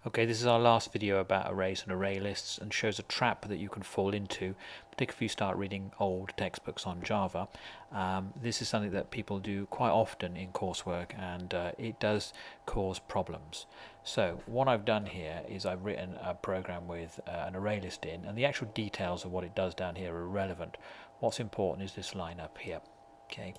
Okay, this is our last video about arrays and array lists and shows a trap that you can fall into, particularly if you start reading old textbooks on Java. This is something that people do quite often in coursework, and it does cause problems. So what I've done here is I've written a program with an array list in, and the actual details of what it does down here are irrelevant. What's important is this line up here. Okay.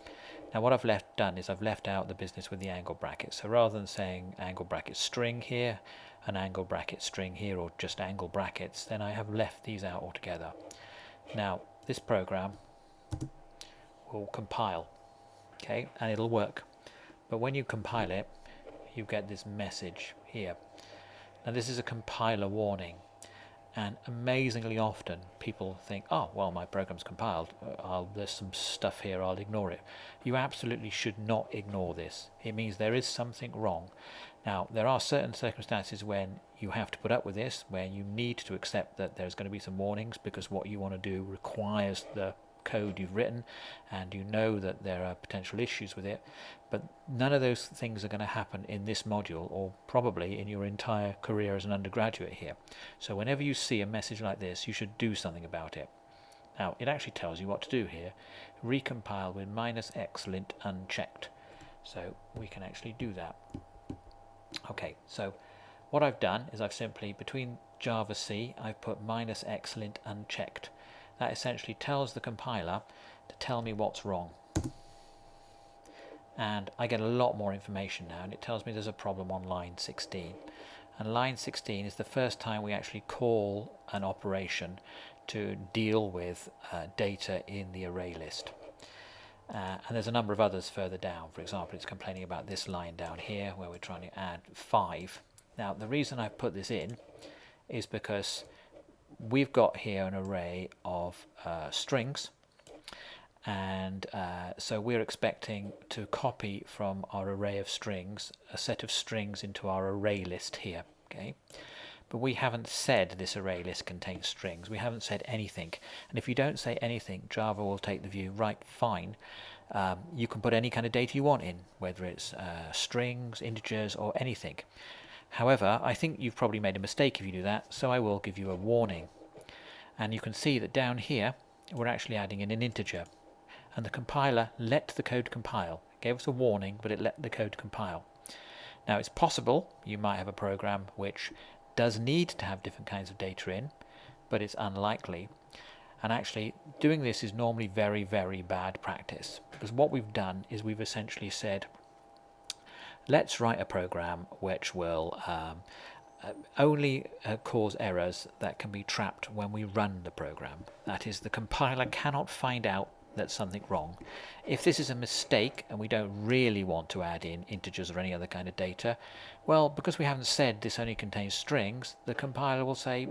Now what I've done is I've left out the business with the angle brackets. So rather than saying angle bracket string here, an angle bracket string here, or just angle brackets, then I have left these out altogether. Now this program will compile, okay, and it'll work. But when you compile it, you get this message here. Now this is a compiler warning. And amazingly often people think, oh, well, my program's compiled, there's some stuff here, I'll ignore it. You absolutely should not ignore this. It means there is something wrong. Now, there are certain circumstances when you have to put up with this, where you need to accept that there's going to be some warnings because what you want to do requires the code you've written, and you know that there are potential issues with it, but none of those things are going to happen in this module, or probably in your entire career as an undergraduate here. So whenever you see a message like this, you should do something about it. Now it actually tells you what to do here. Recompile with -xlint unchecked. So we can actually do that. Okay, so what I've done is I've simply, between Java C, I've put -xlint unchecked. That essentially tells the compiler to tell me what's wrong. And I get a lot more information now, and it tells me there's a problem on line 16. And line 16 is the first time we actually call an operation to deal with data in the array list. And there's a number of others further down. For example, it's complaining about this line down here where we're trying to add 5. Now the reason I've put this in is because we've got here an array of strings, and so we're expecting to copy from our array of strings a set of strings into our array list here. Okay, but we haven't said this array list contains strings. We haven't said anything, and if you don't say anything, Java will take the view, right, fine, you can put any kind of data you want in, whether it's strings, integers, or anything. However, I think you've probably made a mistake if you do that, so I will give you a warning. And you can see that down here we're actually adding in an integer, and the compiler let the code compile. It gave us a warning, but it let the code compile. Now it's possible you might have a program which does need to have different kinds of data in, but it's unlikely. And actually doing this is normally very, very bad practice, because what we've done is we've essentially said, let's write a program which will only cause errors that can be trapped when we run the program. That is, the compiler cannot find out that's something wrong. If this is a mistake and we don't really want to add in integers or any other kind of data, well, because we haven't said this only contains strings, the compiler will say,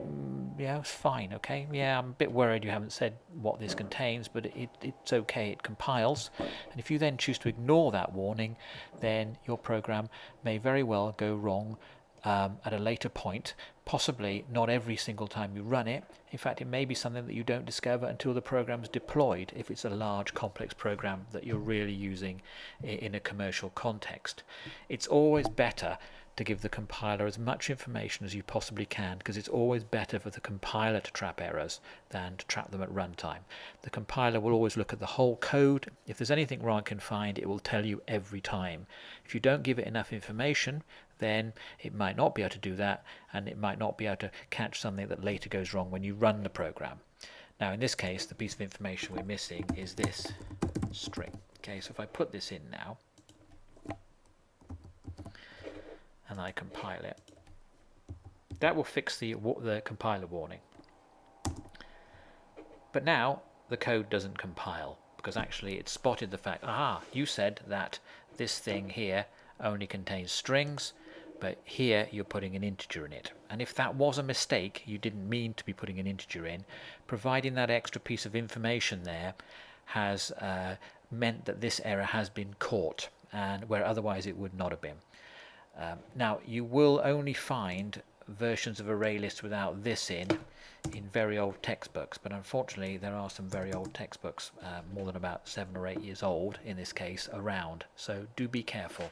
yeah, it's fine, okay, yeah, I'm a bit worried you haven't said what this contains, but it's okay, it compiles. And if you then choose to ignore that warning, then your program may very well go wrong at a later point, possibly not every single time you run it. In fact, it may be something that you don't discover until the program's deployed, if it's a large complex program that you're really using in a commercial context. It's always better to give the compiler as much information as you possibly can, because it's always better for the compiler to trap errors than to trap them at runtime. The compiler will always look at the whole code. If there's anything wrong it can find, it will tell you every time. If you don't give it enough information, then it might not be able to do that, and it might not be able to catch something that later goes wrong when you run the program. Now in this case, the piece of information we're missing is this string. Okay, so if I put this in now and I compile it, that will fix the compiler warning. But now the code doesn't compile, because actually it spotted the fact, aha, you said that this thing here only contains strings, but here you're putting an integer in it. And if that was a mistake, you didn't mean to be putting an integer in, providing that extra piece of information there has meant that this error has been caught, and where otherwise it would not have been. Now you will only find versions of ArrayList without this in very old textbooks, but unfortunately there are some very old textbooks, more than about 7 or 8 years old in this case, around, so do be careful.